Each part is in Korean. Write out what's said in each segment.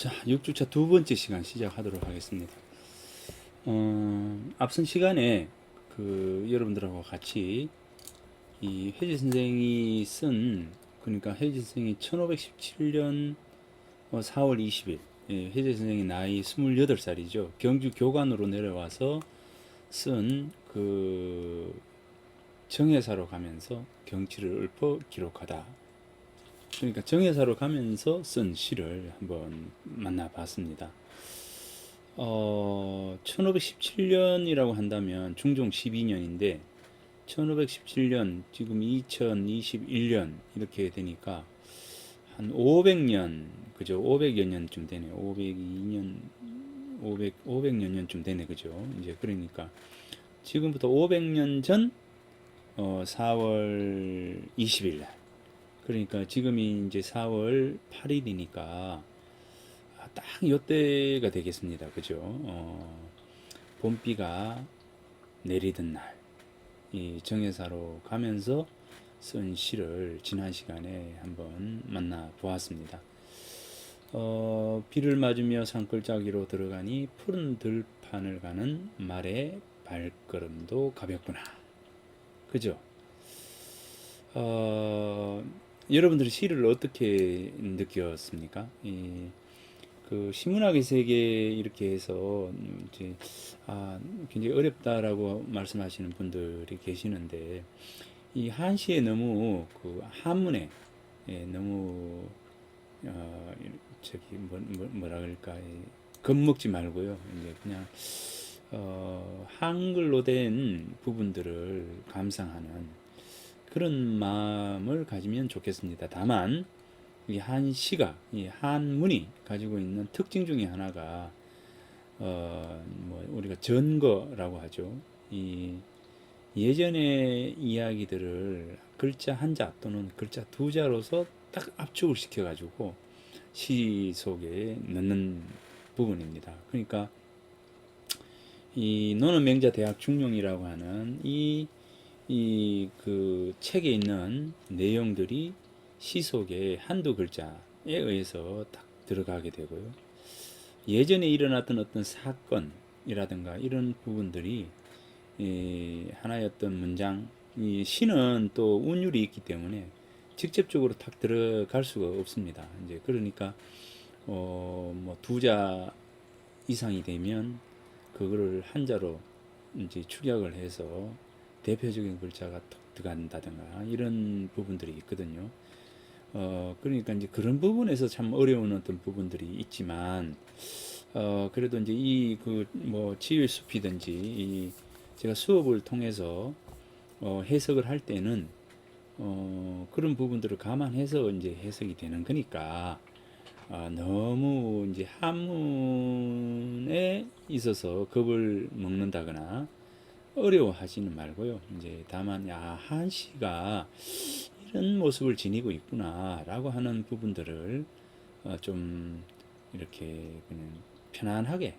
자, 6주차 두 번째 시간 시작하도록 하겠습니다. 앞선 시간에 여러분들하고 같이 이 해지 선생이 그러니까 해지 선생이 1517년 4월 20일, 해지 선생이 나이 28살이죠. 경주 교관으로 내려와서 쓴 정회사로 가면서 경치를 읊어 기록하다. 그러니까 정회사로 가면서 쓴 시를 한번 만나봤습니다. 1517년이라고 한다면 중종 12년인데 1517년 지금 2021년 이렇게 되니까 한 500년 그죠? 500여 년쯤 되네. 502년 500여 년쯤 되네. 그죠? 이제 그러니까 지금부터 500년 전 4월 20일 날 그러니까 지금이 이제 4월 8일이니까 딱 요때가 되겠습니다. 그죠? 봄비가 내리던 날, 이 정회사로 가면서 쓴 시를 지난 시간에 한번 만나 보았습니다. 비를 맞으며 산골짜기로 들어가니 푸른 들판을 가는 말의 발걸음도 가볍구나. 그죠? 여러분들이 시를 어떻게 느꼈습니까? 신문학의 세계 이렇게 해서 이제 굉장히 어렵다라고 말씀하시는 분들이 계시는데 이 한시에 너무 한문에 너무 뭐라 그럴까 겁먹지 말고요. 이제 그냥 한글로 된 부분들을 감상하는 그런 마음을 가지면 좋겠습니다. 다만 이 한시가 이 한문이 가지고 있는 특징 중에 하나가 우리가 전거라고 하죠. 이 예전의 이야기들을 글자 한자 또는 글자 두 자로서 딱 압축을 시켜가지고 시 속에 넣는 부분입니다. 그러니까 이 노는 맹자 대학 중용이라고 하는 그 책에 있는 내용들이 시 속에 한두 글자에 의해서 딱 들어가게 되고요. 예전에 일어났던 어떤 사건이라든가 이런 부분들이 하나의 어떤 문장, 이 시는 또 운율이 있기 때문에 직접적으로 탁 들어갈 수가 없습니다. 이제 그러니까 뭐 두 자 이상이 되면 그거를 한자로 이제 축약을 해서 대표적인 글자가 톡 들어간다든가 이런 부분들이 있거든요. 그러니까 이제 그런 부분에서 참 어려운 어떤 부분들이 있지만, 그래도 이제 치유의 숲이든지, 제가 수업을 통해서, 해석을 할 때는, 그런 부분들을 감안해서 이제 해석이 되는 거니까, 너무 이제 한문에 있어서 겁을 먹는다거나, 어려워하지는 말고요. 이제 다만, 한시가 이런 모습을 지니고 있구나라고 하는 부분들을 좀 이렇게 그냥 편안하게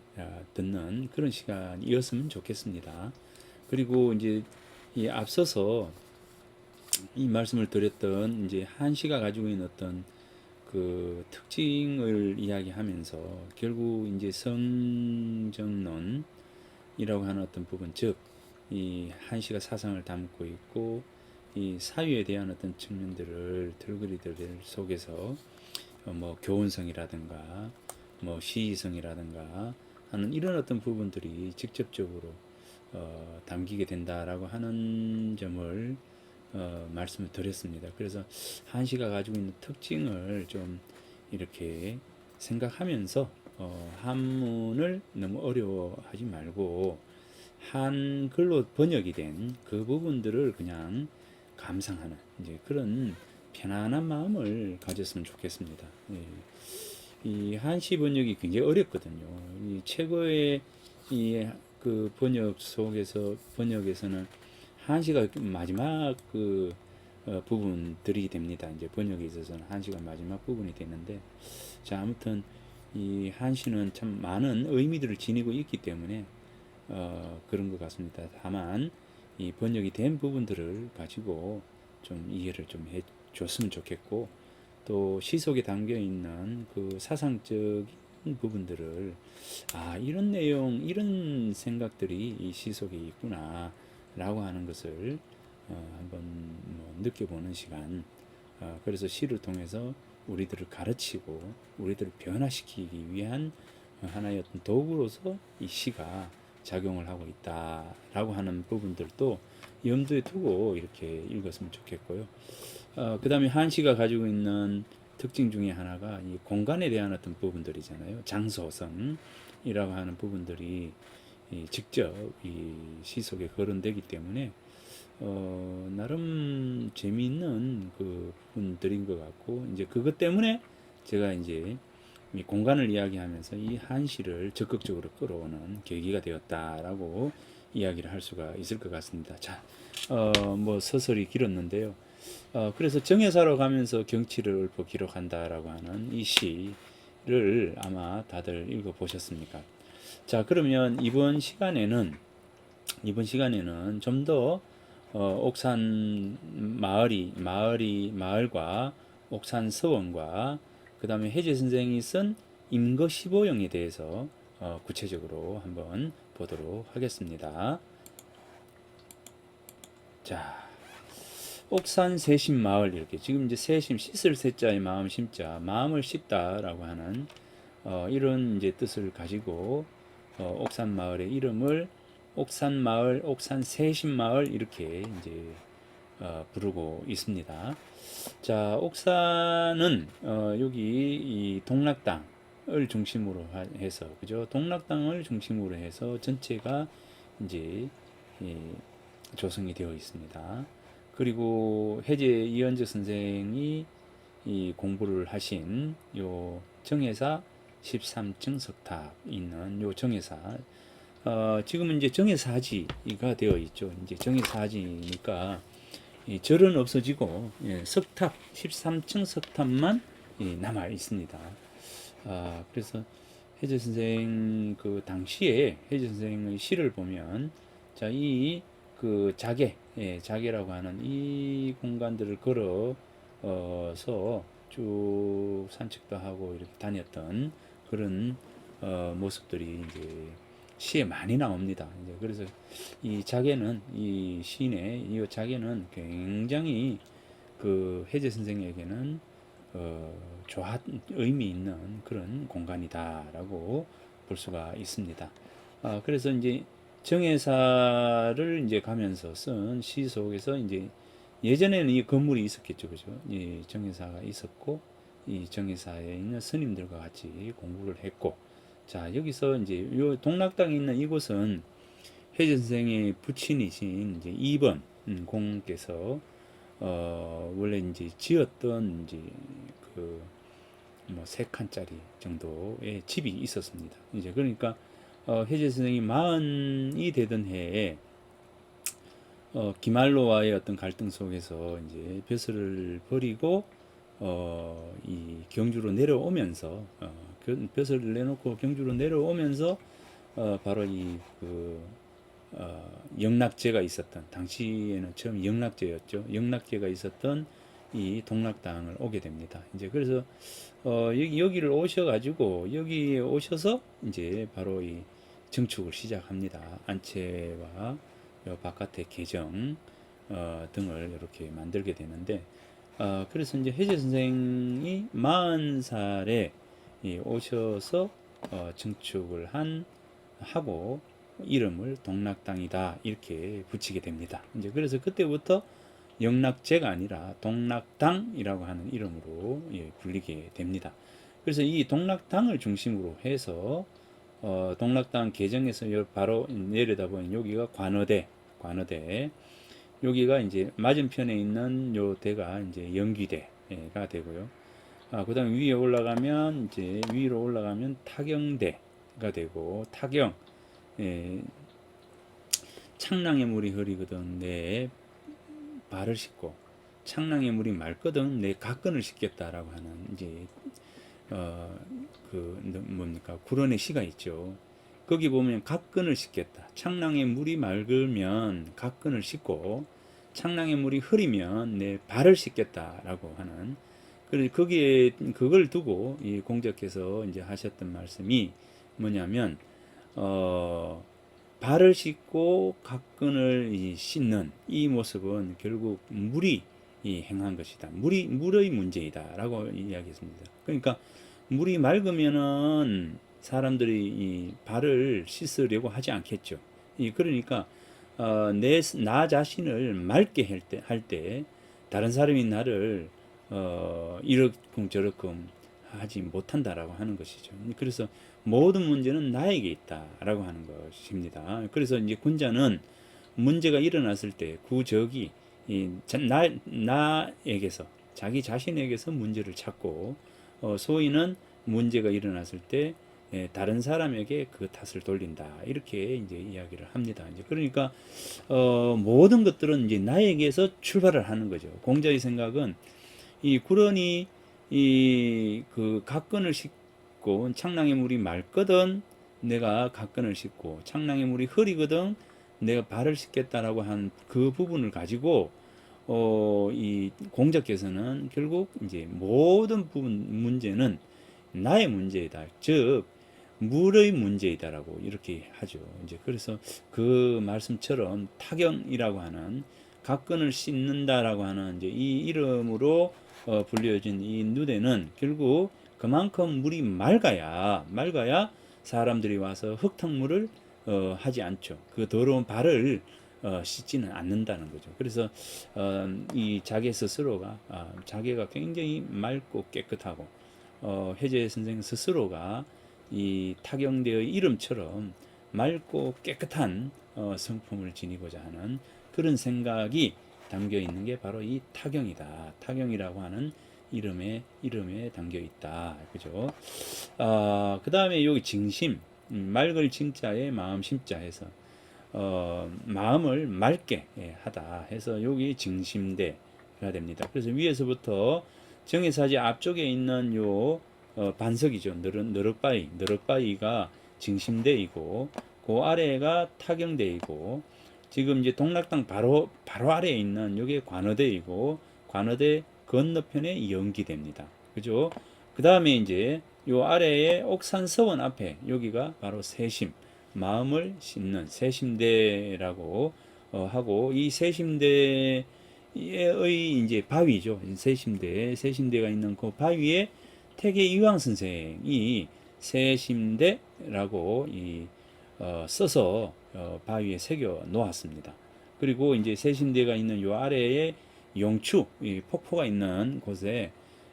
듣는 그런 시간이었으면 좋겠습니다. 그리고 이제 이 앞서서 이 말씀을 드렸던 이제 한시가 가지고 있는 어떤 그 특징을 이야기하면서 결국 이제 성정론이라고 하는 어떤 부분, 즉 이 한시가 사상을 담고 있고 이 사유에 대한 어떤 측면들을 들거리들 속에서 뭐 교훈성이라든가 뭐 시의성이라든가 하는 이런 어떤 부분들이 직접적으로 담기게 된다라고 하는 점을 말씀을 드렸습니다. 그래서 한시가 가지고 있는 특징을 좀 이렇게 생각하면서 한문을 너무 어려워하지 말고 한글로 번역이 된 그 부분들을 그냥 감상하는 이제 그런 편안한 마음을 가졌으면 좋겠습니다. 예. 이 한시 번역이 굉장히 어렵거든요. 이 최고의 번역에서는 한시가 마지막 부분들이 됩니다. 이제 번역에 있어서는 한시가 마지막 부분이 되는데, 자, 아무튼 이 한시는 참 많은 의미들을 지니고 있기 때문에 그런 것 같습니다. 다만 이 번역이 된 부분들을 가지고 좀 이해를 좀 해줬으면 좋겠고, 또 시 속에 담겨 있는 그 사상적 부분들을 이런 내용, 이런 생각들이 이 시 속에 있구나 라고 하는 것을 한번 느껴보는 시간. 그래서 시를 통해서 우리들을 가르치고 우리들을 변화시키기 위한 하나의 어떤 도구로서 이 시가 작용을 하고 있다라고 하는 부분들도 염두에 두고 이렇게 읽었으면 좋겠고요. 그 다음에 한시가 가지고 있는 특징 중에 하나가 이 공간에 대한 어떤 부분들이잖아요. 장소성이라고 하는 부분들이 직접 이 시 속에 거론되기 때문에 나름 재미있는 그 부분들인 것 같고, 이제 그것 때문에 제가 이제 이 공간을 이야기하면서 이 한시를 적극적으로 끌어오는 계기가 되었다라고 이야기를 할 수가 있을 것 같습니다. 자, 뭐 서설이 길었는데요. 그래서 정회사로 가면서 경치를 읊어 기록한다라고 하는 이 시를 아마 다들 읽어 보셨습니까? 자, 그러면 이번 시간에는 좀 더 옥산 마을과 옥산 서원과 그 다음에 해제 선생이 쓴 임거 15형에 대해서 구체적으로 한번 보도록 하겠습니다. 자, 옥산 세심마을, 이렇게 지금 이제 세심, 씻을 세자의 마음 심자, 마음을 씻다라고 하는 이런 이제 뜻을 가지고 옥산 마을의 이름을 옥산마을, 옥산 세심마을 이렇게 이제 부르고 있습니다. 자, 옥산은 여기 이 동락당을 중심으로 해서, 그죠? 동락당을 중심으로 해서 전체가 이제 조성이 되어 있습니다. 그리고 해제 이현주 선생이 이 공부를 하신 요 정회사 13층 석탑 있는 요 정회사, 지금은 이제 정회사지가 되어 있죠. 이제 정회사지니까 절은 없어지고 석탑 13층 석탑만 남아 있습니다. 그래서 해제 선생 그 당시에 해제 선생의 시를 보면, 자, 이 그 자계라고 하는 이 공간들을 걸어서 쭉 산책도 하고 이렇게 다녔던 그런 모습들이 이제 시에 많이 나옵니다. 이제 그래서 이 자계는, 이 시인의 이 자계는 굉장히 그 해제 선생에게는 의미 있는 그런 공간이다라고 볼 수가 있습니다. 그래서 이제 정회사를 이제 가면서 쓴 시 속에서 이제 예전에는 이 건물이 있었겠죠, 그죠? 이 정회사가 있었고, 이 정회사에 있는 스님들과 같이 공부를 했고, 자, 여기서 이제 요 동락당에 있는 이곳은 해제 선생의 부친이신 이제 2번 공께서 원래 이제 지었던 이제 그 뭐 3칸짜리 정도의 집이 있었습니다. 이제 그러니까 해제 선생이 40이 되던 해에 기말로와의 어떤 갈등 속에서 이제 벼슬을 버리고 이 경주로 내려오면서 벼슬을 내놓고 경주로 내려오면서 바로 영락제가 있었던, 당시에는 처음 영락제였죠. 영락제가 있었던 이 동락당을 오게 됩니다. 이제 그래서 여기를 오셔가지고 여기에 오셔서 이제 바로 이 정축을 시작합니다. 안채와 바깥의 개정 등을 이렇게 만들게 되는데, 그래서 이제 해제 선생이 40살에 오셔서 증축을 하고 이름을 동락당이다 이렇게 붙이게 됩니다. 이제 그래서 그때부터 영락제가 아니라 동락당이라고 하는 이름으로 불리게 됩니다. 그래서 이 동락당을 중심으로 해서 동락당 개정에서 바로 내려다보면 여기가 관어대, 여기가 이제 맞은편에 있는 요 대가 이제 영귀대가 되고요. 그 다음 위에 올라가면 이제 위로 올라가면 타경대가 되고, 타경, 창랑의 물이 흐리거든 내 발을 씻고 창랑의 물이 맑거든 내 각근을 씻겠다라고 하는 이제 뭡니까, 구런의 시가 있죠. 거기 보면 각근을 씻겠다. 창랑의 물이 맑으면 각근을 씻고 창랑의 물이 흐리면 내 발을 씻겠다라고 하는 거기에 그걸 두고 이 공자께서 이제 하셨던 말씀이 뭐냐면 발을 씻고 각근을 씻는 이 모습은 결국 물이 행한 것이다. 물의 문제이다라고 이야기했습니다. 그러니까 물이 맑으면은 사람들이 이 발을 씻으려고 하지 않겠죠. 그러니까 나 자신을 맑게 할 때 다른 사람이 나를 이러쿵 저러쿵 하지 못한다라고 하는 것이죠. 그래서 모든 문제는 나에게 있다라고 하는 것입니다. 그래서 이제 군자는 문제가 일어났을 때 구적이 나에게서 자기 자신에게서 문제를 찾고 소위는 문제가 일어났을 때 다른 사람에게 그 탓을 돌린다 이렇게 이제 이야기를 합니다. 이제 그러니까 모든 것들은 이제 나에게서 출발을 하는 거죠. 공자의 생각은 이 구런이 이 그 각근을 씻고 창랑의 물이 맑거든 내가 각근을 씻고 창랑의 물이 흐리거든 내가 발을 씻겠다라고 한 그 부분을 가지고 이 공자께서는 결국 이제 모든 부분 문제는 나의 문제이다. 즉 물의 문제이다라고 이렇게 하죠. 이제 그래서 그 말씀처럼 타경이라고 하는 각근을 씻는다라고 하는 이제 이 이름으로 불려진 이 누대는 결국 그만큼 물이 맑아야 사람들이 와서 흙탕물을 하지 않죠. 그 더러운 발을 씻지는 않는다는 거죠. 그래서 이 자기 스스로가 자기가 굉장히 맑고 깨끗하고 해제 선생 스스로가 이 타경대의 이름처럼 맑고 깨끗한 성품을 지니고자 하는 그런 생각이 담겨 있는 게 바로 이 타경이다. 타경이라고 하는 이름에 담겨 있다. 그죠? 그 다음에 여기 징심, 맑을 징자에 마음 심자해서 마음을 맑게 하다 해서 여기 징심대가 됩니다. 그래서 위에서부터 정해사지 앞쪽에 있는 요 반석이죠. 너럭바위가 징심대이고 그 아래가 타경대이고 지금 이제 동락당 바로 아래에 있는 요게 관어대이고 관어대 건너편에 연기됩니다. 그죠? 그 다음에 이제 요 아래에 옥산서원 앞에 여기가 바로 세심 마음을 씻는 세심대라고 하고 이 세심대의 이제 바위죠. 세심대가 있는 그 바위에 태계 이황 선생이 세심대라고 써서 바위에 새겨 놓았습니다. 그리고 이제 세심대가 있는 요 아래에 용추, 폭포가 있는 곳에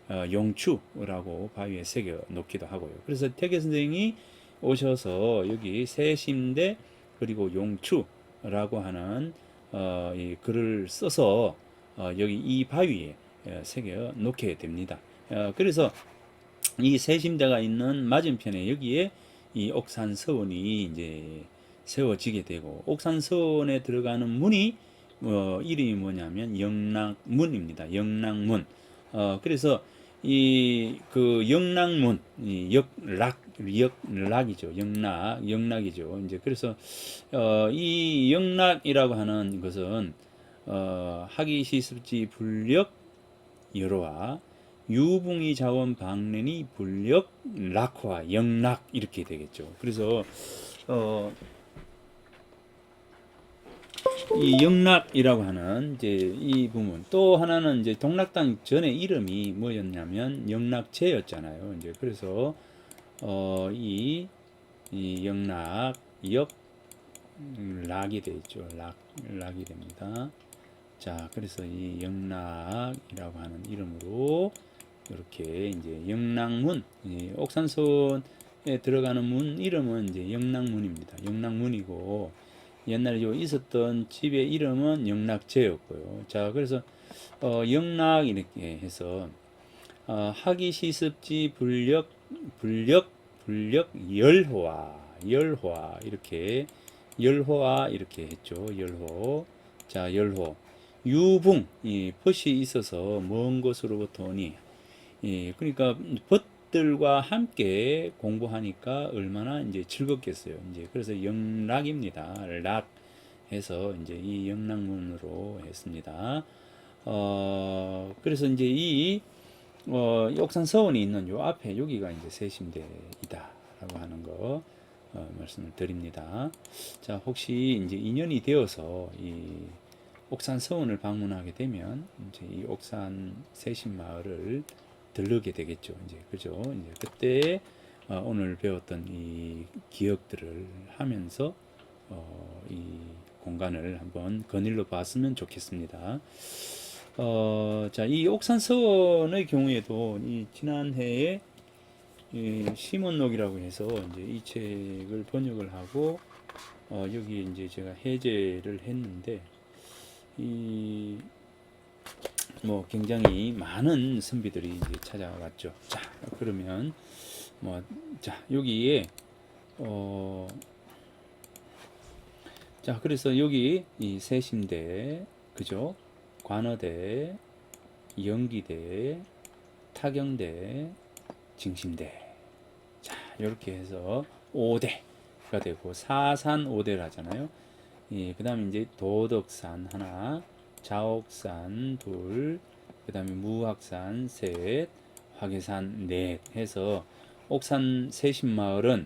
용추라고 바위에 새겨 놓기도 하고요. 그래서 태계 선생이 오셔서 여기 세심대 그리고 용추라고 하는 이 글을 써서 여기 이 바위에 새겨 놓게 됩니다. 그래서 이 세심대가 있는 맞은편에 여기에 이 옥산서원이 이제 세워지게 되고 옥산서원에 들어가는 문이 이름이 뭐냐면 영락문입니다. 영락문. 그래서 이 그 영락문 역락이죠. 영락이죠. 이제 그래서 이 영락이라고 하는 것은 하기시습지 불력 여로와 유붕이 자원 방렌이 불력 락화 영락 이렇게 되겠죠. 그래서 이 영락이라고 하는 이제 이 부분 또 하나는 이제 동락당 전의 이름이 뭐였냐면 영락제였잖아요. 이제 그래서 이 영락 역락이 되죠. 락이 됩니다. 자, 그래서 이 영락이라고 하는 이름으로 이렇게 이제 영락문, 옥산손에 들어가는 문 이름은 이제 영락문입니다. 영락문이고 옛날에 요 있었던 집의 이름은 영락제였고요. 자, 그래서 영락 이렇게 해서 하기시습지 불력 열화 이렇게 열화 이렇게 했죠. 열호. 자, 열호. 유붕 벗이 있어서 먼 곳으로부터 오니 그러니까 벗들과 함께 공부하니까 얼마나 이제 즐겁겠어요. 이제 그래서 영락입니다. 락 해서 이제 이 영락문으로 했습니다. 그래서 이제 이 이 옥산 서원이 있는 요 앞에 여기가 이제 세심대이다라고 하는 거 말씀을 드립니다. 자, 혹시 이제 인연이 되어서 이 옥산 서원을 방문하게 되면 이제 이 옥산 세심마을을 들르게 되겠죠. 이제 그죠? 이제 그때 오늘 배웠던 이 기억들을 하면서 이 공간을 한번 거닐러 봤으면 좋겠습니다. 자, 이 옥산 서원의 경우에도 이 지난해에 이 시몬록이라고 해서 이제 이 책을 번역을 하고 여기 이제 제가 해제를 했는데 이 뭐 굉장히 많은 선비들이 이제 찾아왔죠. 자, 그러면 뭐 자, 여기에 자, 그래서 여기 이 세심대, 그죠? 관어대, 연기대, 타경대, 징신대. 자, 이렇게 해서 5대가 되고 사산 5대를 하잖아요. 예, 그 다음에 이제 도덕산 하나, 자옥산 둘, 그 다음에 무학산 셋, 화계산 넷 해서 옥산 세심마을은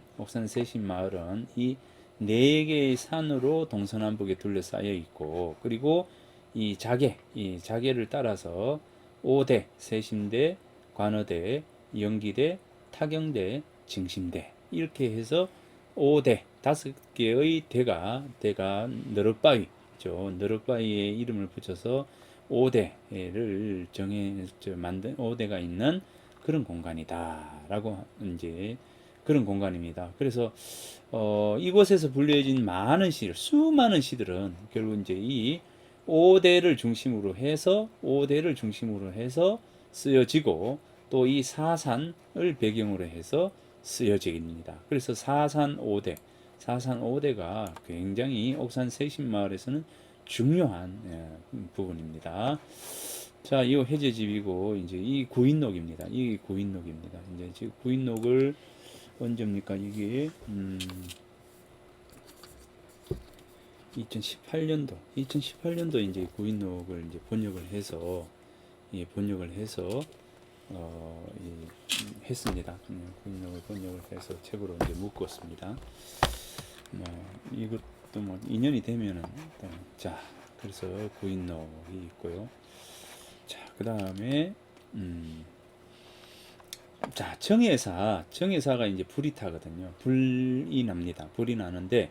이 네 개의 산으로 동서남북에 둘러싸여 있고, 그리고 이 자계를 따라서 5대, 세심대, 관어대, 연기대, 타경대, 징심대 이렇게 해서 5대, 5개의 대가 너럭바위죠. 너럭바위에 이름을 붙여서 5대를 만든 5대가 있는 그런 공간이다라고 이제 그런 공간입니다. 그래서 이곳에서 불려진 수많은 시들은 결국 이제 이 5대를 중심으로 해서 쓰여지고 또 이 사산을 배경으로 해서 쓰여집니다. 그래서 사산 5대가 굉장히 옥산 세심마을에서는 중요한 부분입니다. 자, 이 해제집이고 이제 이 구인록입니다. 이제 지금 구인록을 언제입니까? 이게 2018년도 이제 구인록을 이제 번역을 해서 했습니다. 구인록을 번역을 해서 책으로 이제 묶었습니다. 뭐 이것도 뭐 인연이 되면은 자, 그래서 구인록이 있고요. 자, 그 다음에 자, 정해사가 이제 불이 타거든요. 불이 납니다. 불이 나는데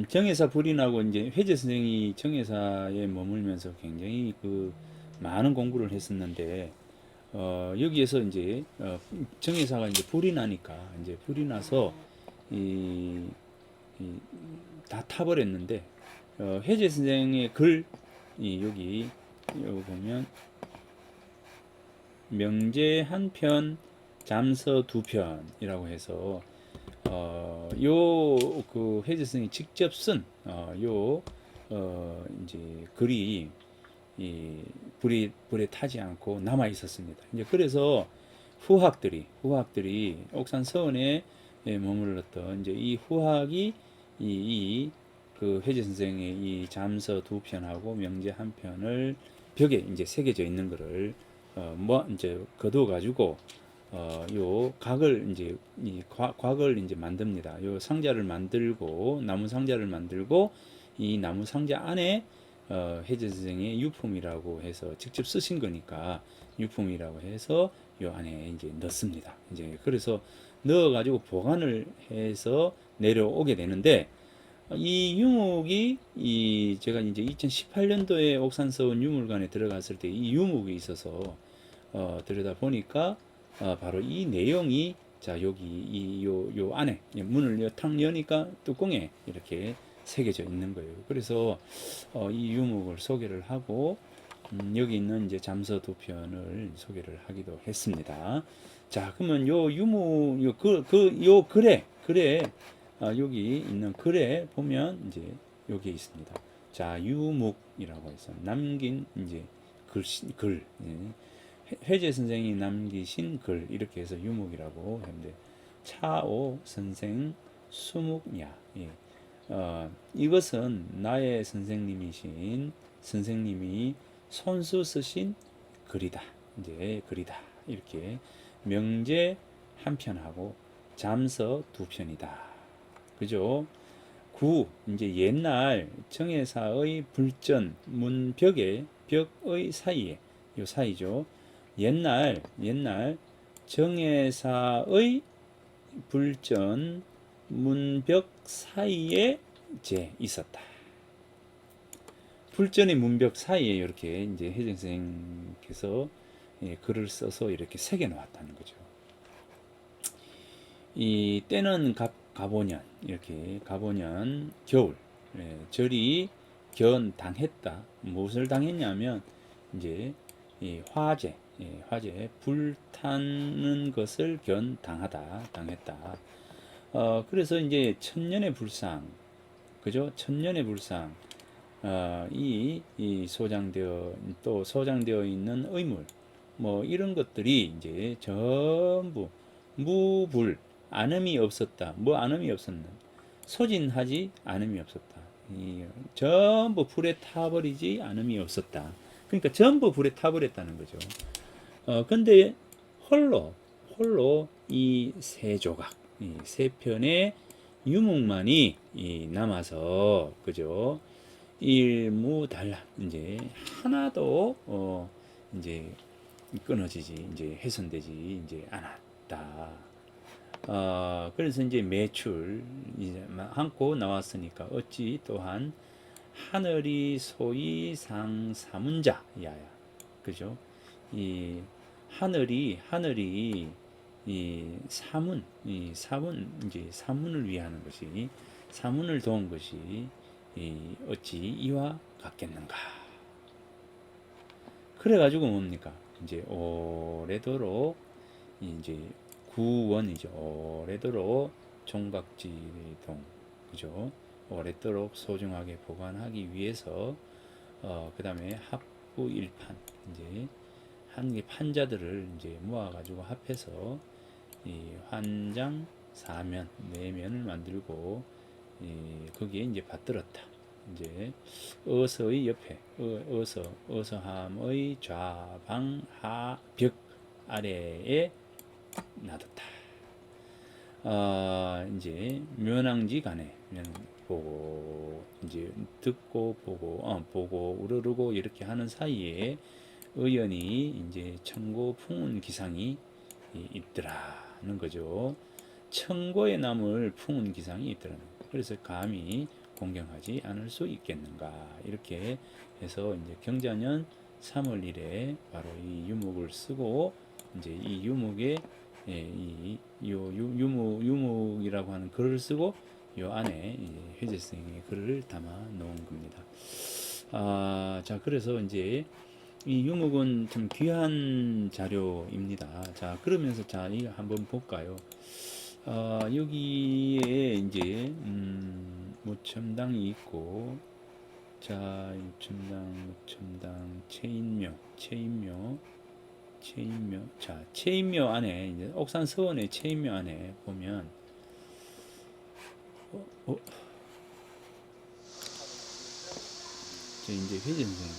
정해사 불이 나고 이제 회재 선생이 정해사에 머물면서 굉장히 그 많은 공부를 했었는데 여기에서 이제 정해사가 이제 불이 나서 이, 다 타버렸는데 회재 선생의 여기 보면 명제 한 편, 잠서 두 편이라고 해서 그 회재성이 직접 쓴 이제 글이 불에 타지 않고 남아 있었습니다. 이제 그래서 후학들이 옥산 서원에 머물렀던 이제 이 후학이 그 회재 선생의 이 잠서 두 편하고 명제 한 편을 벽에 이제 새겨져 있는 것을 이제 거두어 가지고 요 각을 이제 곽을 이제 만듭니다. 요 상자를 만들고 나무 상자를 만들고 이 나무 상자 안에 해제 선생의 유품이라고 해서 직접 쓰신 거니까 유품이라고 해서 요 안에 이제 넣습니다. 이제 그래서 넣어 가지고 보관을 해서 내려오게 되는데 이 유목이 제가 이제 2018년도에 옥산서원 유물관에 들어갔을 때 이 유목이 있어서 들여다 보니까 바로 이 내용이 자 여기 요 안에 문을 탁 여니까 뚜껑에 이렇게 새겨져 있는 거예요. 그래서 이 유목을 소개를 하고 여기 있는 이제 잠서 두 편을 소개를 하기도 했습니다. 자, 그러면 요 유목 요 글에 여기 있는 글에 보면 이제 여기 있습니다. 자, 유목이라고 해서 남긴 이제 글 회재 선생이 남기신 글 이렇게 해서 유목이라고 하는데 차오 선생 수묵야 이것은 나의 선생님이 손수 쓰신 글이다. 이제 글이다. 이렇게 명제 한 편하고 잠서 두 편이다. 그죠? 구, 이제 옛날 정해사의 불전, 문벽의 벽의 사이에, 요 사이죠. 옛날 정해사의 불전, 문벽 사이에 이제 있었다. 불전의 문벽 사이에 이렇게 이제 혜정 선생님께서 글을 써서 이렇게 새겨 놓았다는 거죠. 이 때는 가보년 이렇게 가보년 겨울 절이 견당했다. 무엇을 당했냐면 이제 이 화재 불타는 것을 당했다. 그래서 이제 천년의 불상 그죠? 천년의 불상 이 소장되어 있는 의물 뭐 이런 것들이 이제 전부 무불 안음이 없었다. 뭐 안음이 없었나? 소진하지 않음이 없었다. 전부 불에 타버리지 않음이 없었다. 그러니까 전부 불에 타버렸다는 거죠. 근데 홀로 이 세 조각, 이 세 편의 유목만이 남아서 그죠? 일무달라 이제 하나도 이제 끊어지지 이제 훼손되지 이제 않았다. 그래서 이제 매출 이제 않고 나왔으니까 어찌 또한 하늘이 소위 상사문자야야 그죠? 이 하늘이 이 사문 이제 사문을 위하는 것이 사문을 도운 것이 어찌 이와 같겠는가? 그래가지고 뭡니까? 이제 오래도록 이제 구원이죠. 오래도록 종각지동 그죠? 오래도록 소중하게 보관하기 위해서 그 다음에 합부일판 이제 한 개 판자들을 이제 모아가지고 합해서 이 환장 사면 내면을 만들고 거기에 이제 받들었다. 이제 어서의 옆에 어서함의 좌방 하벽 아래에 놔뒀다. 이제 면왕지 간에 보고 이제 듣고 보고 우르르고 이렇게 하는 사이에 의연히 이제 청고 풍운 기상이 있더라는 거죠. 청고에 남을 풍운 기상이 있더라는 거예요. 그래서 감히 공경하지 않을 수 있겠는가 이렇게 해서 이제 경자년 3월 1에 바로 이 유목을 쓰고 이제 이 유목에 유목이라고 하는 글을 쓰고 요 안에 회재 선생님의 글을 담아 놓은 겁니다. 자 그래서 이제 이 유목은 참 귀한 자료입니다. 자 그러면서 자 이거 한번 볼까요? 여기에 이제 무첨당이 있고 자 무첨당 체인묘 자 체인묘 안에 이제 옥산 서원의 체인묘 안에 보면 저 이제 회전 선생님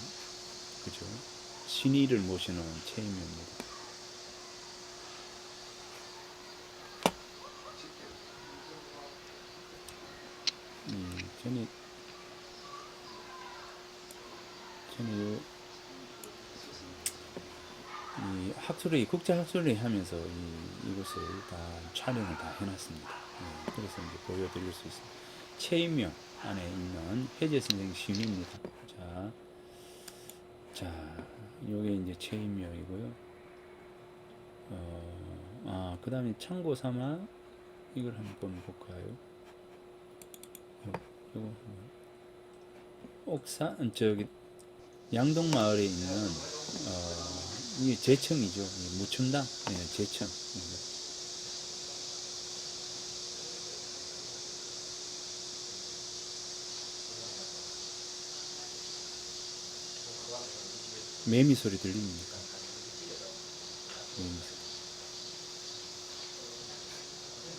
그죠? 신의를 모셔놓은 체인묘입니다. 전에 이 학술회 국제 학술회 하면서 이것을 다 촬영을 다 해놨습니다. 그래서 이제 보여드릴 수 있습니다. 체인묘 안에 있는 혜재 선생 심의입니다. 자, 요게 이제 체인묘이고요. 그 다음에 참고 삼아 이걸 한번 볼까요? 요거 옥산 저기 양동마을에 있는 이게 제청이죠. 무첨당 제청. 매미 소리 들립니까?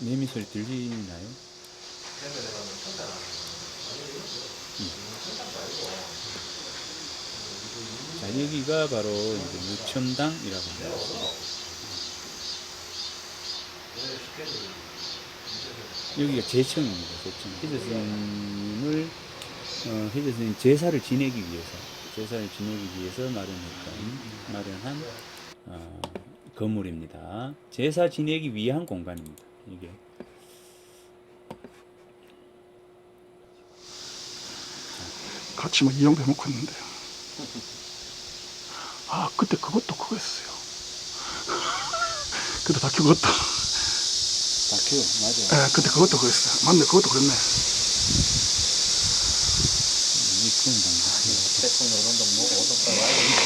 매미 소리 들리나요? 자, 여기가 바로 이제 무첨당이라고 합니다. 여기가 제청입니다. 제청. 해저 스님을 해저 스님 제사를 지내기 위해서 마련한 건물입니다. 제사 지내기 위한 공간입니다. 이게. 같이 뭐 이용해 먹고 있는데. 아, 그때 그것도 그거 했어요. 그때 다큐 그것도. 다큐 맞아. 예, 그때 그것도 그거 했어요. 맞네, 그것도 그랬네. 미kun당.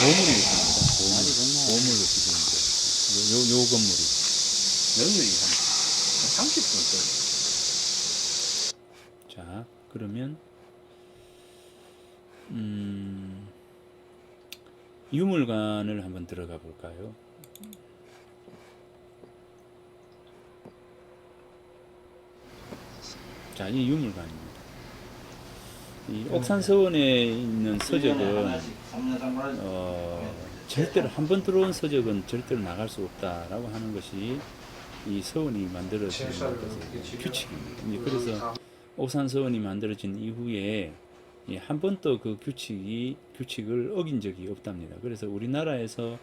보물이 있습니다. 보물로 지금 요 건물이. 명률이 한 30분 자, 그러면 유물관을 한번 들어가 볼까요? 자, 이 유물관입니다. 이 옥산서원에 있는 서적은 절대로 한 번 들어온 서적은 절대로 나갈 수 없다라고 하는 것이 이 서원이 만들어진 규칙입니다. 이제 그래서 옥산서원이 만들어진 이후에 한 번도 그 규칙을 어긴 적이 없답니다. 그래서 우리나라에서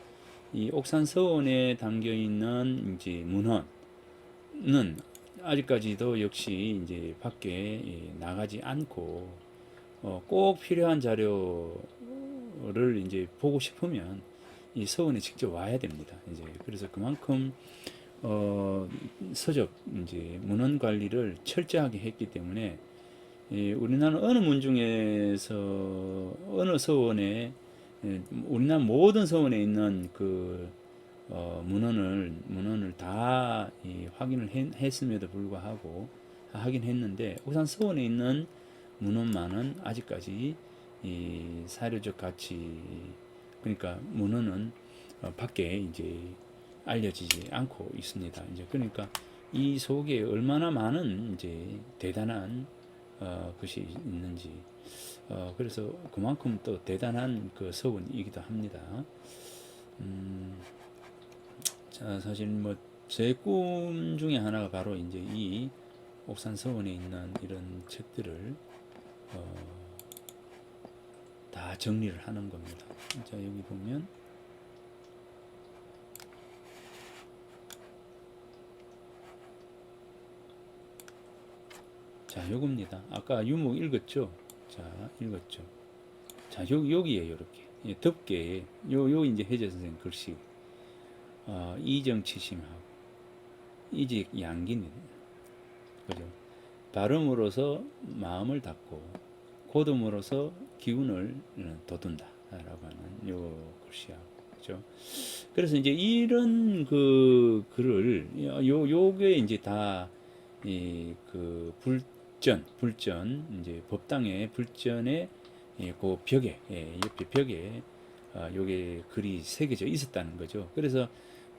이 옥산서원에 담겨 있는 이제 문헌은 아직까지도 역시 이제 밖에 나가지 않고 꼭 필요한 자료를 이제 보고 싶으면 이 서원에 직접 와야 됩니다. 이제 그래서 그만큼 서적 이제 문헌 관리를 철저하게 했기 때문에 우리나라 어느 문중에서 어느 서원에 우리나라 모든 서원에 있는 그 문헌을 다 확인을 했음에도 불구하고 하긴 했는데 우선 서원에 있는 문헌만은 아직까지 이 사료적 가치 그러니까 문헌은 밖에 이제 알려지지 않고 있습니다. 이제 그러니까 이 속에 얼마나 많은 이제 대단한 것이 있는지 그래서 그만큼 또 대단한 그 서원이기도 합니다. 자, 사실 뭐 제 꿈 중에 하나가 바로 이제 이 옥산 서원에 있는 이런 책들을 다 정리를 하는 겁니다. 자, 여기 보면 자, 요겁니다. 아까 유목 읽었죠? 자, 읽었죠? 자, 여기에 이렇게 덮개에 요 이제 해저 선생님 글씨 이정치심하고 이직 양기는 그죠? 발음으로서 마음을 닫고 고듬으로서 기운을 돋운다 라고 하는 요 글씨하고 그죠? 그래서 이제 이런 그 글을 요게 이제 다 그 불전 이제 법당의 불전의 그 벽에 옆에 벽에 요게 글이 새겨져 있었다는 거죠. 그래서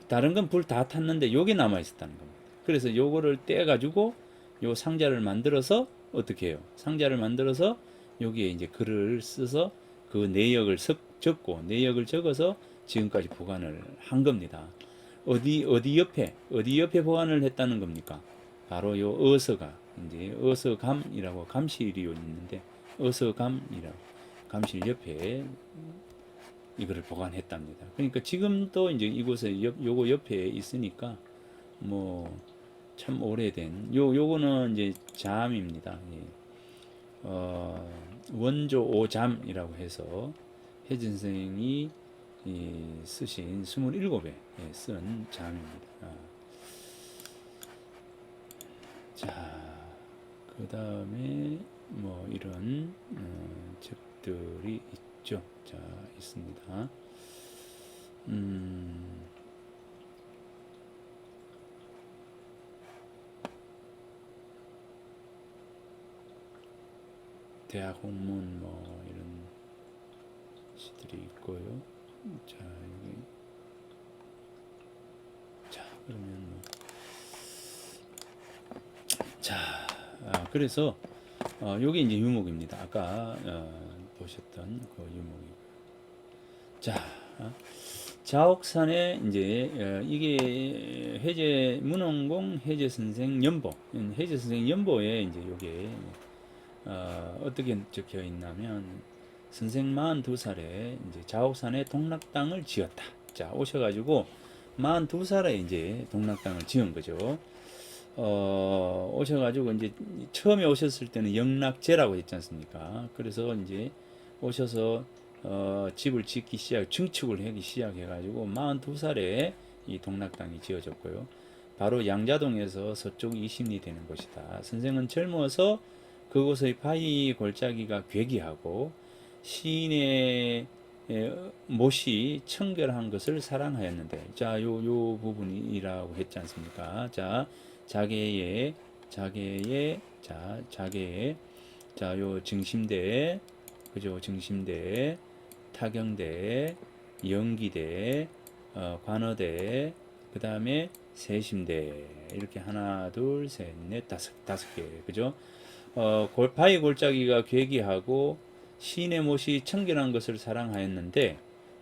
다른 건 불 다 탔는데 요게 남아 있었다는 겁니다. 그래서 요거를 떼 가지고 요 상자를 만들어서 어떻게 해요? 상자를 만들어서 여기에 이제 글을 써서 그 내역을 내역을 적어서 지금까지 보관을 한 겁니다. 어디 옆에 보관을 했다는 겁니까? 바로 요 어서가 이제 어서감이라고 감실이 있는데 어서감이라고 감실 옆에 이거를 보관했답니다. 그러니까 지금도 이제 이곳에 요거 옆에 있으니까 뭐 참 오래된 요거는 이제 잠입니다. 원조 오잠이라고 해서 혜진 선생이 쓰신 27에 쓴 잠입니다. 자, 그 다음에 뭐 이런 책들이 있죠. 자, 있습니다. 대학 홍문 뭐 이런 시들이 있고요. 자, 여기 자, 그러면 뭐 자, 그래서 요게 이제 유목입니다. 아까 보셨던 그 유목이고요. 자, 자옥산에 이제 이게 해제 문원공 해제 선생 연보, 해제 선생 연보에 이제 요게 어떻게 적혀 있냐면 선생 42살에 이제 자옥산에 동락당을 지었다. 자, 오셔가지고 42살에 이제 동락당을 지은 거죠. 오셔가지고 이제 처음에 오셨을 때는 영락제라고 했지 않습니까? 그래서 이제 오셔서 집을 짓기 시작, 증축을 하기 시작해가지고 42살에 이 동락당이 지어졌고요. 바로 양자동에서 서쪽 20리 되는 곳이다. 선생은 젊어서 그곳의 바위 골짜기가 괴기하고 시인의 못이 청결한 것을 사랑하였는데, 자, 요 부분이라고 했지 않습니까? 자, 자계의, 자, 요 증심대, 그죠? 증심대, 타경대, 연기대, 관어대, 그 다음에 세심대, 이렇게 하나, 둘, 셋, 넷, 다섯 개, 그죠? 바위 골짜기가 괴기하고 시인의 못이 청결한 것을 사랑하였는데,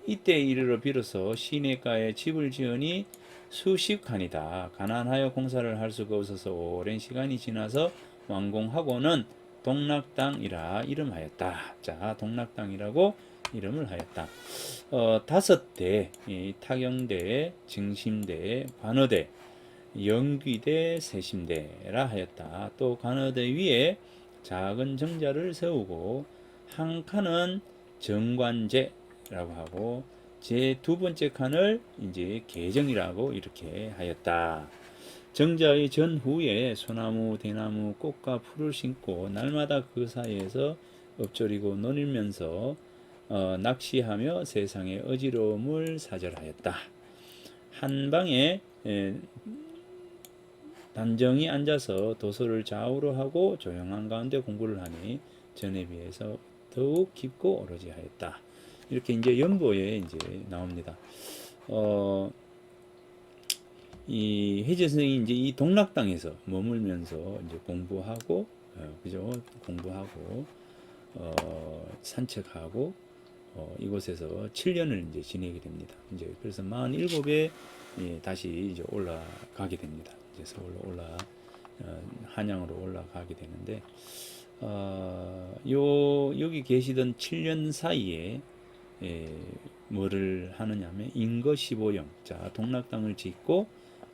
이때 이르러 비로소 시내가에 집을 지으니 수십 칸이다. 가난하여 공사를 할 수가 없어서 오랜 시간이 지나서 완공하고는 동락당이라 이름하였다. 자, 동락당이라고 이름을 하였다. 5대, 타경대, 증심대, 관어대, 영귀대, 세심대라 하였다. 또 관어대 위에 작은 정자를 세우고 한 칸은 정관제라고 하고 제 두 번째 칸을 이제 계정이라고 이렇게 하였다. 정자의 전후에 소나무, 대나무, 꽃과 풀을 심고 날마다 그 사이에서 엎조리고 노밀면서 낚시하며 세상의 어지러움을 사절하였다. 한 방에 단정히 앉아서 도서를 좌우로 하고 조용한 가운데 공부를 하니 전에 비해서 더욱 깊고 오로지 하였다. 이렇게 이제 연보에 이제 나옵니다. 이 해제 선생이 이제 이 동락당에서 머물면서 이제 공부하고, 그죠? 공부하고, 산책하고, 이곳에서 7년을 이제 지내게 됩니다. 이제 그래서 47에 다시 이제 올라가게 됩니다. 이제 서울로 한양으로 올라가게 되는데, 여기 계시던 7년 사이에 뭐를 하느냐면 인거 15영, 자, 동락당을 짓고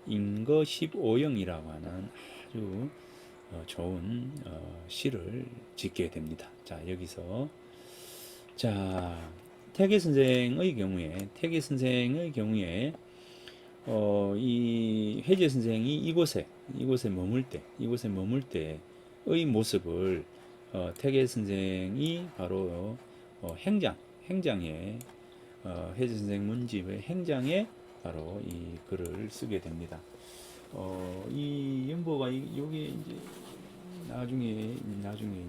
인거 15영이라고 하는 아주 좋은 시를 짓게 됩니다. 자, 여기서 자, 태계 선생의 경우에 이 해제 선생이 이곳에 머물 때의 모습을 태계 선생이 바로 행장에 해제 선생 문집의 행장에 바로 이 글을 쓰게 됩니다. 이 연보가 요게 이제 나중에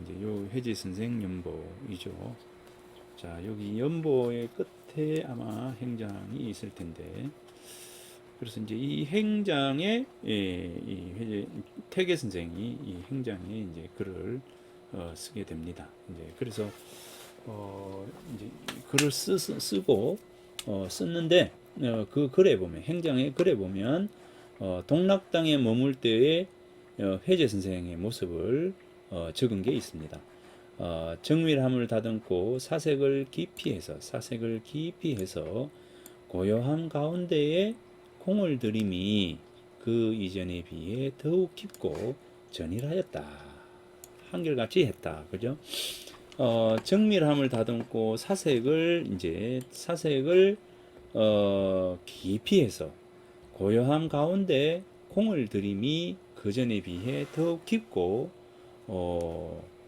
이제 요 해제 선생 연보이죠. 자, 여기 연보의 끝에 아마 행장이 있을 텐데, 그래서 이제 이 행장에 이 태계 선생이 이 행장에 이제 글을 쓰게 됩니다. 이제 그래서 이제 글을 쓰고 썼는데 그 글에 보면 행장의 글에 보면 동락당에 머물 때의 해제 선생의 모습을 적은 게 있습니다. 정밀함을 다듬고 사색을 깊이 해서 고요함 가운데에 공을 들임이 그 이전에 비해 더욱 깊고 전일하였다. 한결같이 했다. 그죠? 정밀함을 다듬고 사색을 깊이 해서 고요함 가운데 공을 들임이 그 전에 비해 더욱 깊고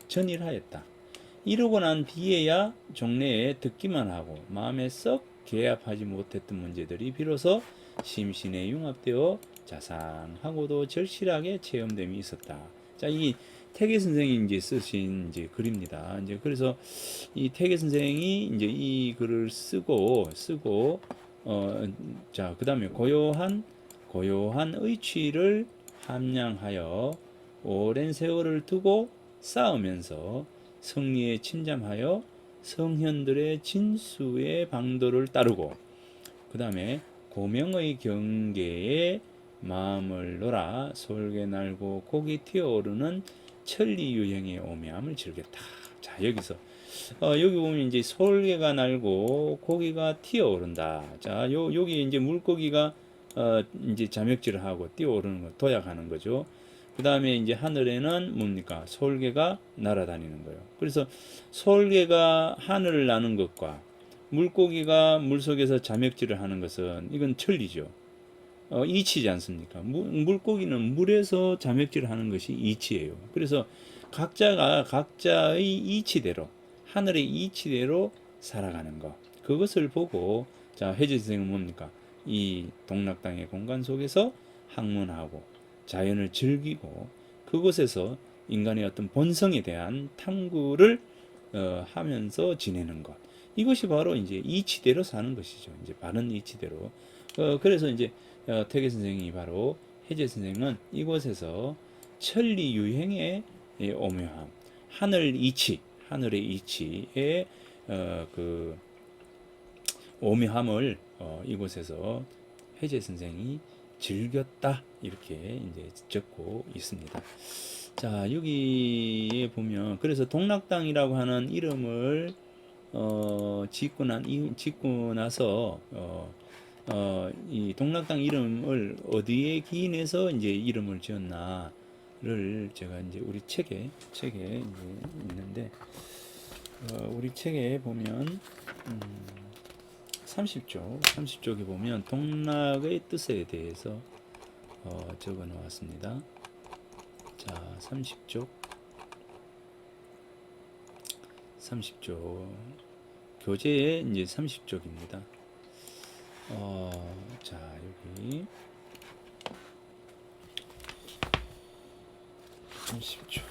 전일하였다. 이러고 난 뒤에야 종래에 듣기만 하고 마음에 썩 개합하지 못했던 문제들이 비로소 심신에 융합되어 자상하고도 절실하게 체험됨이 있었다. 자, 이 태계 선생이 이제 쓰신 이제 글입니다. 이제 그래서 이 태계 선생이 이제 이 글을 쓰고 자, 그다음에 고요한 의취를 함량하여 오랜 세월을 두고 싸우면서 승리에 침잠하여 성현들의 진수의 방도를 따르고 그 다음에 고명의 경계에 마음을 놓아 솔개 날고 고기 튀어오르는 천리 유행의 오묘함을 즐겼다. 자, 여기서 여기 보면 이제 솔개가 날고 고기가 튀어오른다. 자, 여기 이제 물고기가 이제 자맥질을 하고 뛰어오르는 거, 도약하는 거죠. 그 다음에 이제 하늘에는 뭡니까? 솔개가 날아다니는 거예요. 그래서 솔개가 하늘을 나는 것과 물고기가 물속에서 자맥질을 하는 것은 이건 천리죠. 이치지 않습니까? 물고기는 물에서 자맥질을 하는 것이 이치예요. 그래서 각자가 각자의 이치대로, 하늘의 이치대로 살아가는 것. 그것을 보고, 자, 해제 선생은 뭡니까? 이 동락당의 공간 속에서 학문하고 자연을 즐기고 그곳에서 인간의 어떤 본성에 대한 탐구를 하면서 지내는 것. 이것이 바로 이제 이치대로 사는 것이죠. 이제 바른 이치대로. 그래서 이제 태계 선생이 바로 해제 선생은 이곳에서 천리 유행의 오묘함, 하늘 이치, 하늘의 이치의 그 오묘함을 이곳에서 해제 선생이 즐겼다 이렇게 이제 적고 있습니다. 자, 여기에 보면 그래서 동락당이라고 하는 이름을 짓고 나서 이 동락당 이름을 어디에 기인해서 이제 이름을 지었나를 제가 이제 우리 책에 이제 있는데 우리 책에 보면 30쪽에 보면 동락의 뜻에 대해서 적어 놓았습니다. 자, 30쪽 교재에 이제 30쪽입니다. 자, 여기 30쪽.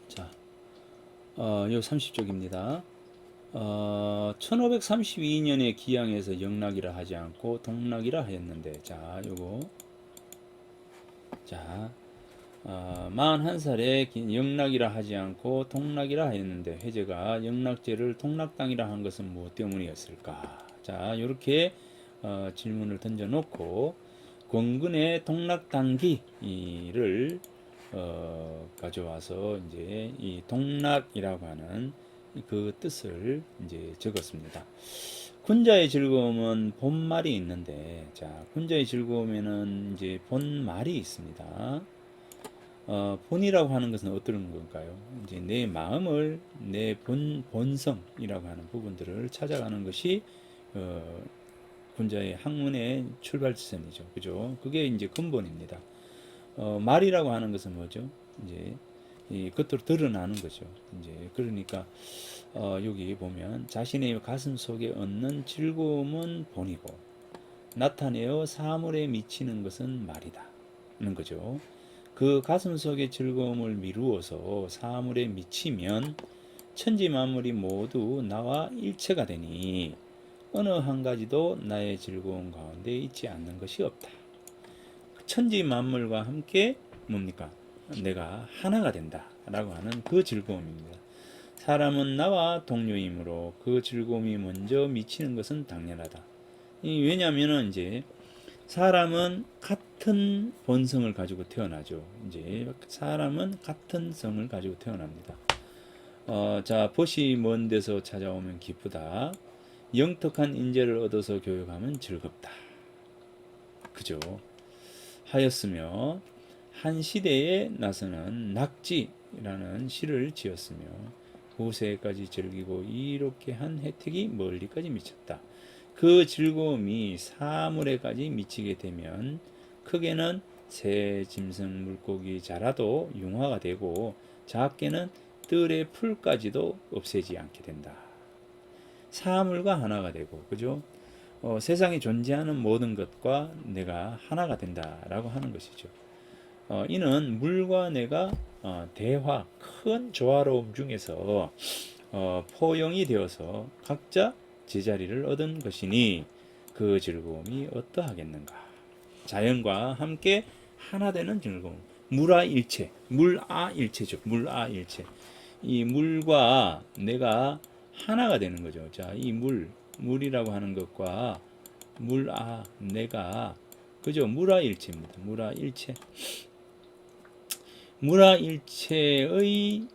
자, 요 30쪽입니다. 1532년에 기양에서 영락이라 하지 않고 동락이라 하였는데, 자, 요거. 자, 41살에 영락이라 하지 않고 동락이라 하였는데, 해제가 영락제를 동락당이라 한 것은 무엇 때문이었을까? 자, 요렇게 질문을 던져놓고, 권근의 동락당기를 가져와서 이제 이 동락이라고 하는 그 뜻을 이제 적었습니다. 군자의 즐거움은 본말이 있는데, 자, 군자의 즐거움에는 이제 본말이 있습니다. 본이라고 하는 것은 어떤 건가요? 이제 내 마음을 내 본성이라고 하는 부분들을 찾아가는 것이 군자의 학문의 출발선이죠. 그죠? 그게 이제 근본입니다. 말이라고 하는 것은 뭐죠? 이제 겉으로 드러나는 거죠. 이제 그러니까 여기 보면 자신의 가슴 속에 얻는 즐거움은 본이고 나타내어 사물에 미치는 것은 말이다는 거죠. 그 가슴 속의 즐거움을 미루어서 사물에 미치면 천지 만물이 모두 나와 일체가 되니 어느 한 가지도 나의 즐거움 가운데 있지 않는 것이 없다. 천지 만물과 함께 뭡니까? 내가 하나가 된다 라고 하는 그 즐거움입니다. 사람은 나와 동료이므로 그 즐거움이 먼저 미치는 것은 당연하다. 왜냐하면 이제 사람은 같은 본성을 가지고 태어나죠. 이제 사람은 같은 성을 가지고 태어납니다. 자, 벗이 먼 데서 찾아오면 기쁘다. 영특한 인재를 얻어서 교육하면 즐겁다. 그죠? 하였으며 한 시대에 나서는 낙지라는 시를 지었으며 후세까지 즐기고 이롭게 한 혜택이 멀리까지 미쳤다. 그 즐거움이 사물에까지 미치게 되면 크게는 새, 짐승, 물고기, 자라도 융화가 되고 작게는 뜰의 풀까지도 없애지 않게 된다. 사물과 하나가 되고, 그죠? 세상에 존재하는 모든 것과 내가 하나가 된다라고 하는 것이죠. 이는 물과 내가 대화, 큰 조화로움 중에서 포용이 되어서 각자 제자리를 얻은 것이니 그 즐거움이 어떠하겠는가. 자연과 함께 하나 되는 즐거움. 물아일체, 물아일체죠. 물아일체. 이 물과 내가 하나가 되는 거죠. 자, 이 물이라고 하는 것과 내가 그죠? 물아일체입니다. 물아일체. 물아일체의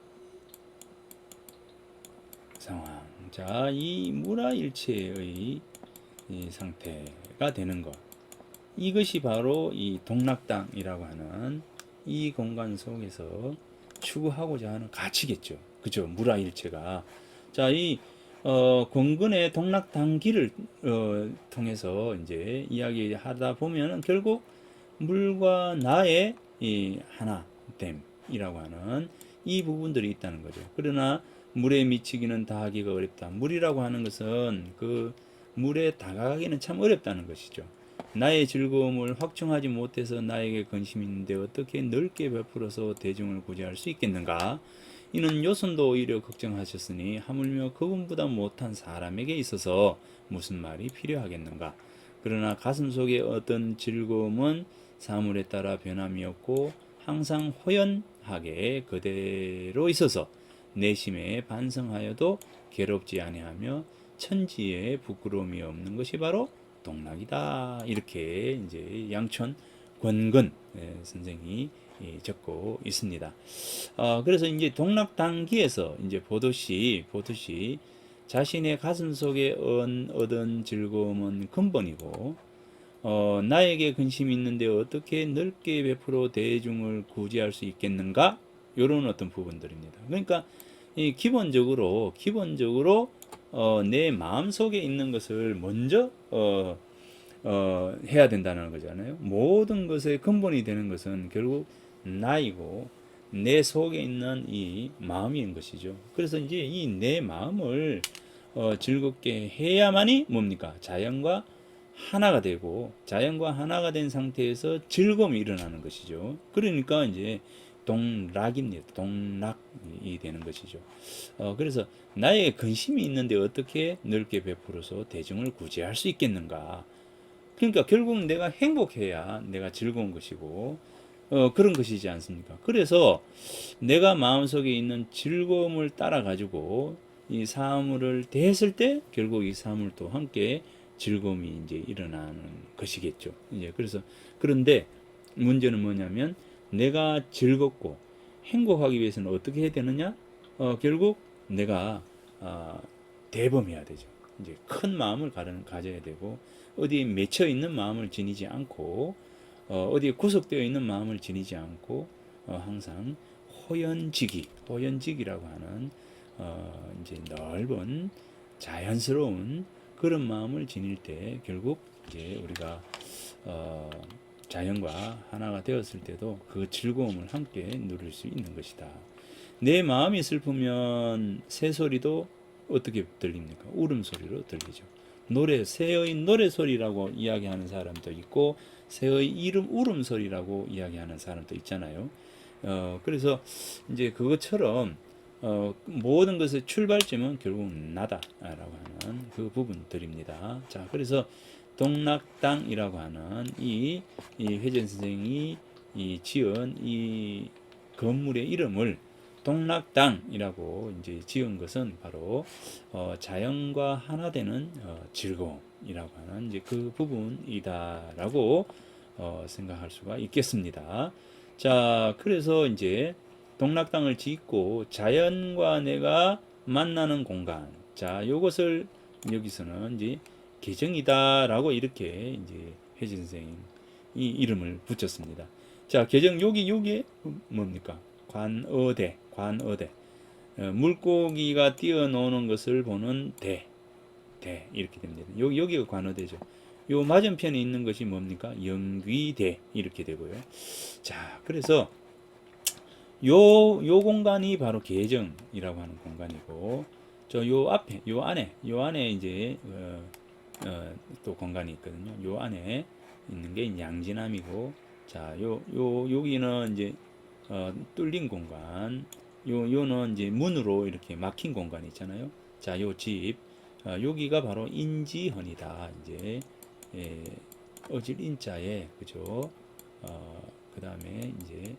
상황. 자, 이 물아일체의 이 상태가 되는 것. 이것이 바로 이 동락당이라고 하는 이 공간 속에서 추구하고자 하는 가치겠죠. 그죠? 물아일체가. 자, 이 권근의 동락당기를 통해서 이제 이야기하다 보면은 결국 물과 나의 이 하나됨이라고 하는 이 부분들이 있다는 거죠. 그러나 물에 미치기는 다하기가 어렵다. 물이라고 하는 것은 그 물에 다가가기는 참 어렵다는 것이죠. 나의 즐거움을 확충하지 못해서 나에게 근심이 있는데 어떻게 넓게 베풀어서 대중을 구제할 수 있겠는가? 이는 요선도 오히려 걱정하셨으니 하물며 그분보다 못한 사람에게 있어서 무슨 말이 필요하겠는가? 그러나 가슴 속에 어떤 즐거움은 사물에 따라 변함이 없고 항상 호연하게 그대로 있어서 내심에 반성하여도 괴롭지 아니하며 천지에 부끄러움이 없는 것이 바로 동락이다. 이렇게 이제 양천 권근 선생이 적고 있습니다. 그래서 이제 동락단기에서 이제 보듯이 자신의 가슴 속에 얻은 즐거움은 근본이고 나에게 근심이 있는데 어떻게 넓게 베풀어 대중을 구제할 수 있겠는가? 이런 어떤 부분들입니다. 그러니까 이 기본적으로 내 마음 속에 있는 것을 먼저 해야 된다는 거잖아요. 모든 것의 근본이 되는 것은 결국 나이고 내 속에 있는 이 마음인 것이죠. 그래서 이제 이 내 마음을 즐겁게 해야만이 뭡니까? 자연과 하나가 되고 자연과 하나가 된 상태에서 즐거움이 일어나는 것이죠. 그러니까 이제 동락입니다. 동락이 되는 것이죠. 그래서 나의 근심이 있는데 어떻게 넓게 베풀어서 대중을 구제할 수 있겠는가? 그러니까 결국 내가 행복해야 내가 즐거운 것이고 그런 것이지 않습니까? 그래서 내가 마음속에 있는 즐거움을 따라 가지고 이 사물을 대했을 때 결국 이 사물도 함께 즐거움이 이제 일어나는 것이겠죠. 이제 그래서 그런데 문제는 뭐냐면 내가 즐겁고 행복하기 위해서는 어떻게 해야 되느냐? 결국 내가 대범해야 되죠. 이제 큰 마음을 가져야 되고 어디에 맺혀 있는 마음을 지니지 않고 어디에 구속되어 있는 마음을 지니지 않고 항상 호연지기라고 하는 이제 넓은 자연스러운 그런 마음을 지닐 때 결국 이제 우리가 자연과 하나가 되었을 때도 그 즐거움을 함께 누릴 수 있는 것이다. 내 마음이 슬프면 새소리도 어떻게 들립니까? 울음소리로 들리죠. 새의 노래소리라고 이야기하는 사람도 있고 새의 울음소리라고 이야기하는 사람도 있잖아요. 그래서 이제 그것처럼 모든 것의 출발점은 결국 나다라고 하는 그 부분들입니다. 자, 그래서 동락당이라고 하는 이 회전 선생이 지은 이 건물의 이름을 동락당이라고 이제 지은 것은 바로 자연과 하나 되는 즐거움이라고 하는 이제 그 부분이다라고 생각할 수가 있겠습니다. 자, 그래서 이제 동락당을 짓고 자연과 내가 만나는 공간. 자, 요것을 여기서는 이제 계정이다라고 이렇게 이제 혜진 선생님 이 이름을 붙였습니다. 자, 계정 요게 뭡니까? 관어대. 물고기가 뛰어노는 것을 보는 대 이렇게 됩니다. 여기가 관어대죠. 요 맞은편에 있는 것이 뭡니까? 영귀대 이렇게 되고요. 자, 그래서 요 공간이 바로 계정이라고 하는 공간이고, 요 안에 이제 또 공간이 있거든요. 요 안에 있는 게 양지남이고, 자, 여기는 이제 뚫린 공간, 요는 이제 문으로 이렇게 막힌 공간이 있잖아요. 자, 요 집, 여기가 바로 인지헌이다. 이제 어질 인자에 그죠? 그 다음에 이제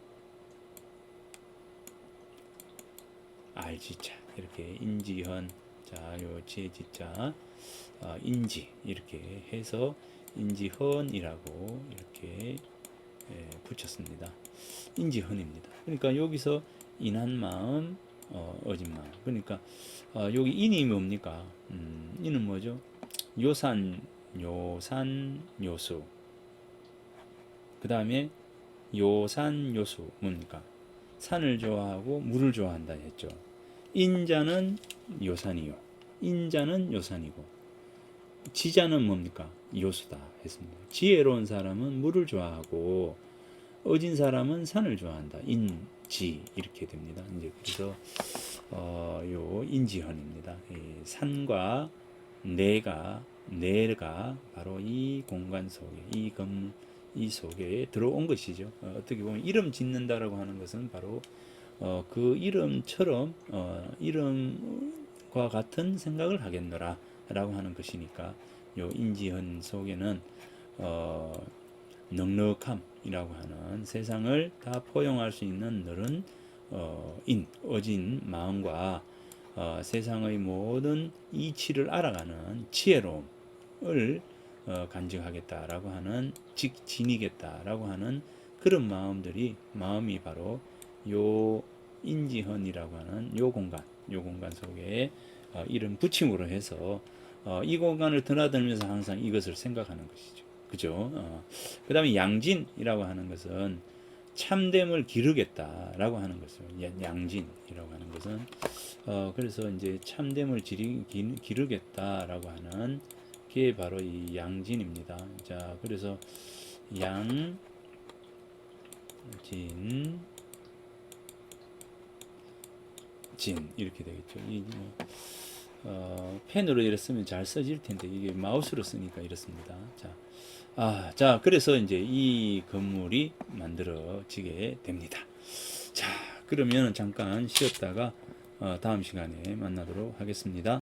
알지자 이렇게 인지헌 자요 제지자 인지 이렇게 해서 인지헌이라고 이렇게 붙였습니다. 인지헌입니다. 그러니까 여기서 인한 마음 어진 마음 그러니까 여기 인이 뭡니까? 인은 뭐죠? 요산 요수 그 다음에 요산요수 뭡니까? 산을 좋아하고 물을 좋아한다 했죠. 인자는 요산이요. 인자는 요산이고 지자는 뭡니까? 요수다 했습니다. 지혜로운 사람은 물을 좋아하고 어진 사람은 산을 좋아한다. 인지 이렇게 됩니다. 이제 그래서 요 인지헌입니다. 이 산과 내가 바로 이 공간 속에 이 속에 들어온 것이죠. 어떻게 보면 이름 짓는다라고 하는 것은 바로 그 이름처럼 이름과 같은 생각을 하겠노라 라고 하는 것이니까 요 인지헌 속에는 넉넉함이라고 하는 세상을 다 포용할 수 있는 너른 어진 마음과 세상의 모든 이치를 알아가는 지혜로움을 간직하겠다라고 하는 지니겠다라고 하는 그런 마음이 바로 요 인지헌이라고 하는 요 공간 속에 이름 붙임으로 해서 이 공간을 드나들면서 항상 이것을 생각하는 것이죠. 그죠? 그 다음에 양진이라고 하는 것은 참됨을 기르겠다라고 하는 것을 양진이라고 하는 것은 그래서 이제 참됨을 기르겠다라고 하는 게 바로 이 양진입니다. 자, 그래서 양진 이렇게 되겠죠. 펜으로 이렇게 쓰면 잘 써질 텐데 이게 마우스로 쓰니까 이렇습니다. 자, 그래서 이제 이 건물이 만들어지게 됩니다. 자, 그러면 잠깐 쉬었다가 다음 시간에 만나도록 하겠습니다.